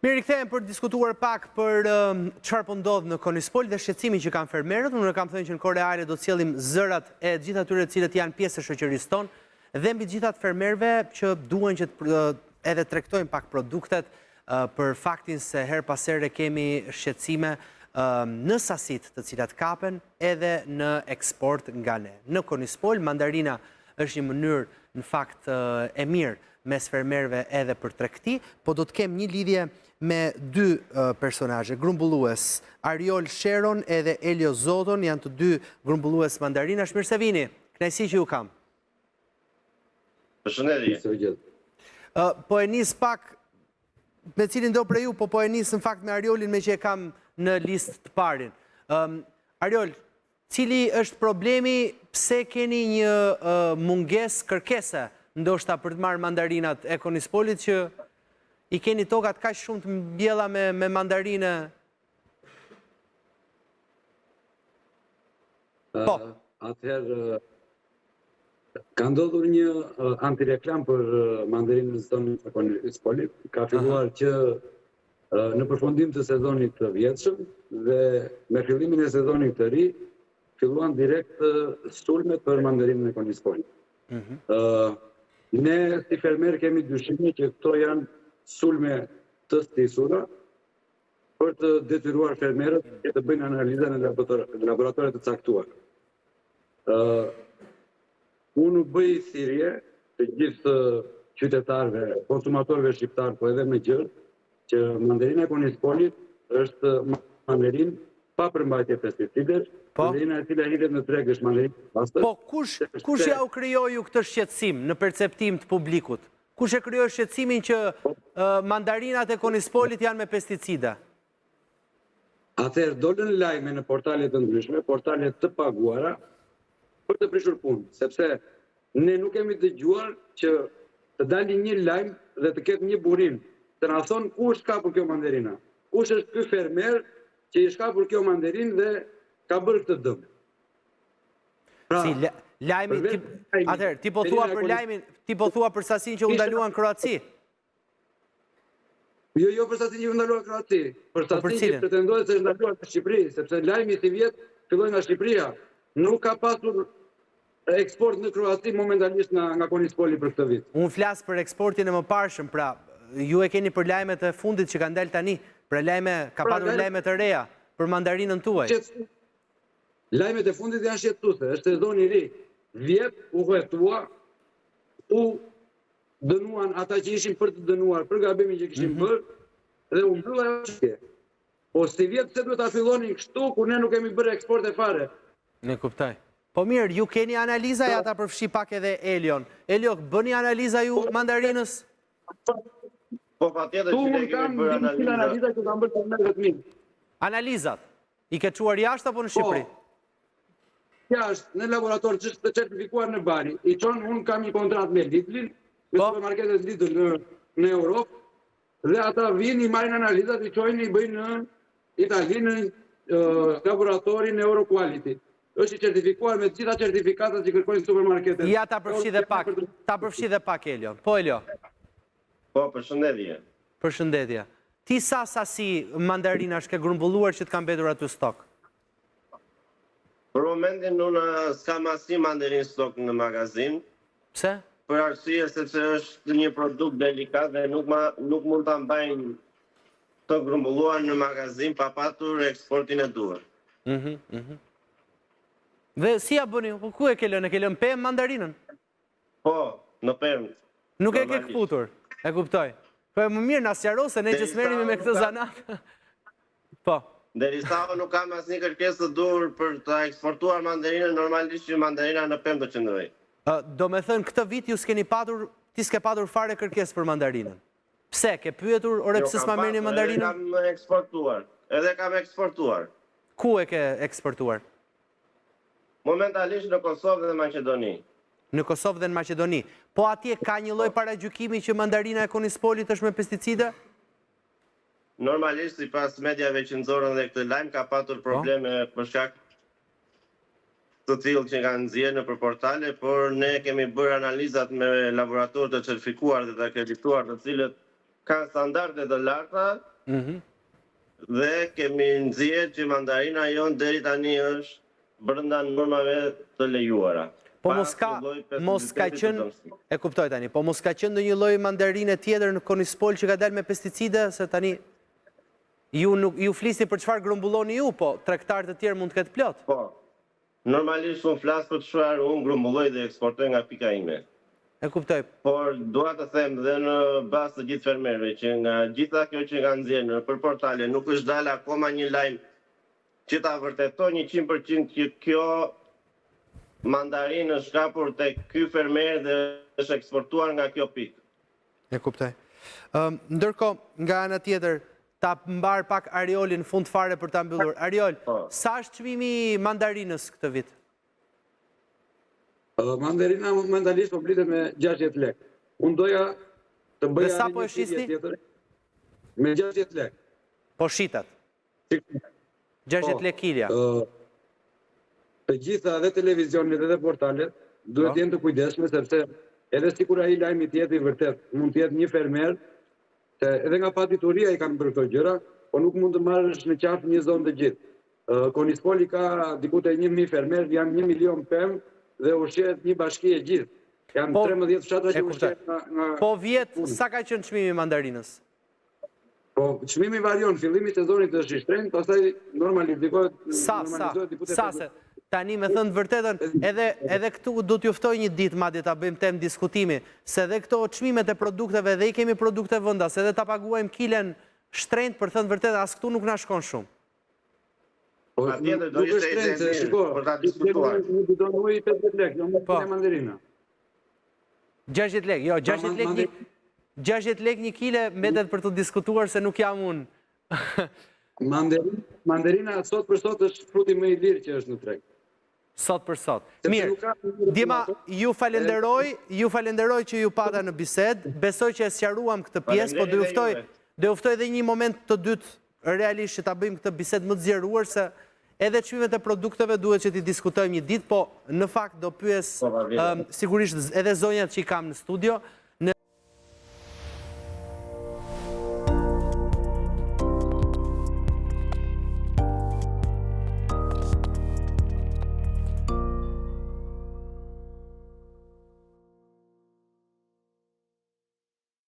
Mirë, rikthehen për të diskutuar pak për çfarë po ndodh në Konispol dhe shqetësimin që kanë fermerët. Unë kam thënë që në Koreare do të sjellim zërat e gjithë atyre të cilët janë pjesë e shoqërisë tonë dhe mbi të gjitha të fermerëve që duan që edhe tregtojnë pak produktet për faktin se her pas here kemi shqetësime në sasitë të cilat kapen edhe në eksport nga ne. Në Konispol mandarina është një mënyrë në fakt e mirë mes fermerëve edhe për tregti, po do të kem një lidhje me dy personazhe, grumbullues Ariol Sheron edhe Elio Zoton, janë të dy grumbullues mandarinash. Mirë se vini, kënaqësi që ju kam. Përshëndetje. Po e nis pak me cilin do prej ju, po e nis në fakt me Ariolin me që e kam në listë të parin. Ariol, cili është problemi, pse keni një mungesë kërkese ndoshta për të marrë mandarinat e Konispolit që i keni tokat kaq shumë të mbjella me mandarine? Po. Atëherë, ka ndodhur një antireklam për mandarinën tonë të Konispolit. Ka filluar që në përfundim të sezonit të vjetshëm dhe me fillimin e sezonit të ri, filluan direkt sulmet për mandarinën e Konispolit. Ne si fermer kemi dyshime që këto janë sulme të stisura për të detyruar fermerët që të bëjnë analiza në laboratorët të caktuar. Unë bëj thirrje të gjithë qytetarëve, konsumatorëve shqiptar, po edhe me gjërë, që mandarina e Konispolit është mandarinë pa përmbajtje pesticidesh, mandarina e cila hidhet në treg është mandarinë pastër. Po, kush ja u krijoi ju këtë shqetësim në perceptim të publikut? Kush e krijoi shqetësimin që mandarinat e Konispolit janë me pesticida? Atëherë dolën lajme në portalet të ndryshme, portalet të paguara, për të prishur punë, sepse ne nuk kemi dëgjuar që të dalë një lajm dhe të ketë një burim, të na thonë ku është kapur kjo mandarina, kush është ky fermer që i shkapur kjo mandarinë dhe ka bërë këtë dëm. Si, lajmi, atëherë, ti po thua për lajmin, ti po thua për sasinë që u ndaluan në Kroaci? Jo për sasinë që u ndaluan në Kroaci, për sasinë që pretendohet se është ndaluar në Shqipëri, sepse lajmi si vjet filloi nga Shqipëria. Nuk ka pasur eksport në Kroaci momentalisht nga Konispoli për këtë vit. Unë flas për eksportin e mëparshëm, pra ju e keni për lajmet e fundit që kanë dalë tani, për lajme, ka patur lajme të reja për mandarinën tuaj. Lajmet e fundit janë shqetësuese, është sezon i ri. Vjet u huetua, u dënuan ata që ishin për të dënuar për gabimin që kishin bërë dhe u mbylla ajo çështje. Po si vjet se duhet ta fillonin kështu kur ne nuk kemi bërë eksport e fare. Ne kuptoj. Po mirë, ju keni analiza ja ta përfshi pak edhe Elion. Elio, bëni analiza ju mandarinës? Po patjetër që ne kemi bërë analiza që kanë bërë fermerët të mirë. Analizat i ke çuar jashtë apo në Shqipëri? Jashtë, në laborator që është certifikuar në Bari. I qonë, unë kam një kontratë me Lidlin, me supermarketet Lidl në Europë, dhe ata vinë, i marrin analizat, i qojnë, i bëjnë në Itali, në laboratorin në Euroquality. Është i certifikuar me gjitha certifikatat që kërkojnë supermarketet. Ja ta përfshi dhe pak, Elio. Po, Elio. Po, përshëndetje. Përshëndetje. Ti sa sasi mandarinash ke grumbulluar që të kanë mbetur aty stok? Për momentin unë s'kam asnjë mandarinë stok në magazin. Pse? Për arsye sepse është një produkt delikat dhe nuk mund ta mbajnë të grumbulluar në magazin pa patur eksportin e duhur. Dhe si ja bëni? Ku e ke lënë? E ke lënë pemë mandarinën? Po, në pemë. Nuk e ke kputur. E kuptoj. Po më mirë na sqaro se ne që smerremi me këtë zanat. Po. Derisa nuk kam asnjë kërkesë të duhur për ta eksportuar mandarinën, normalisht që mandarina në pemë do qëndroj. Do me thënë, këtë vit ju s'keni patur, ti s'ke patur fare kërkesë për mandarinën. Pse? Ke pyetur, ore pse s'ma merrni mandarinën? Kam eksportuar. Edhe kam eksportuar. Ku e ke eksportuar? Momentalisht në Kosovë dhe Maqedoni. Në Kosovë dhe në Maqedoni. Po atje ka një lloj paragjykimi që mandarina e Konispolit është me pesticide? Normalisht, sipas mediave që nxorën dhe këtë lajm, ka patur probleme për shkak të tillë që kanë nxjerrë nëpër portale, por ne kemi bërë analizat me laboratorë të certifikuar dhe të akredituar, të cilët kanë standarde të larta dhe kemi nxjerrë që mandarina jonë deri tani është brenda normave të lejuara. Po mos ka qenë, e kuptoj tani, po mos ka qenë ndonjë lloj mandarine tjetër në Konispol që ka dalë me pesticide, se tani ju flisni për çfarë grumbulloni ju, po tregtarët e tjerë mund të ketë plot. Po. Normalisht unë flas për çfarë unë grumbulloj dhe eksportoj nga pika ime. E kuptoj. Por dua të them dhe në bazë të gjithë fermerëve që nga gjitha kjo që nga nxjerrë për portale nuk është dalë akoma një lajm që ta vërtetoj 100% që kjo mandarinë është kapur tek ky fermer dhe është eksportuar nga kjo pikë. E kuptoj. Ndërkohë, nga ana tjetër, ta mbar pak Ariolin fund fare për ta mbyllur. Ariol, sa është çmimi i mandarinës këtë vit? Mandarina momentalisht po blitet me 60 lekë. Unë doja të bëja sa po e shisni? Me 60 lekë. Po shitat. 60 lekë kilja. Të gjitha dhe televizionit dhe portalet duhet jenë të kujdesshme sepse edhe sikur ai lajmi të jetë i vërtet, mund të jetë një fermer, se edhe nga patituria i kanë bërë këto gjëra, po nuk mund të marrësh në qafë një zonë të gjithë. Konispoli ka diku te 1000 fermer, janë 1 milion pemë dhe ushqehet një bashki e gjithë. Janë 13 fshatra që ushqehet nga... Po vjet, sa ka qenë çmimi i mandarinës? Po, çmimi varion, fillimi i sezonit është i shtrenjtë, pastaj normalizohet Sa, tani me thënë të vërtetën, edhe këtu do t'ju ftoj një ditë madje ta bëjmë temë diskutimi, se edhe këto çmimet e produkteve dhe i kemi produkte vendas, edhe ta paguajmë kilen shtrenjtë për thënë të vërtetën, as këtu nuk na shkon shumë. Atjetër do ishte e mirë për ta diskutuar. Nuk do të ujë 50 lekë, jo më kile mandarina. 60 lekë, jo, 60 lekë një kile mbetet për të diskutuar se nuk jam unë. Mandarina sot për sot është fruti më i lirë që është në treg. Sot për sot. Mirë, Dima, ju falenderoj që ju pata në bisedë, besoj që e sqaruam këtë pjesë, po do uftoj edhe një moment të dytë realisht që ta bëjmë këtë bisedë më të zgjeruar, se edhe çmimet e produkteve duhet që t'i diskutojmë një ditë, po në fakt do pyes sigurisht edhe zonjat që i kam në studio,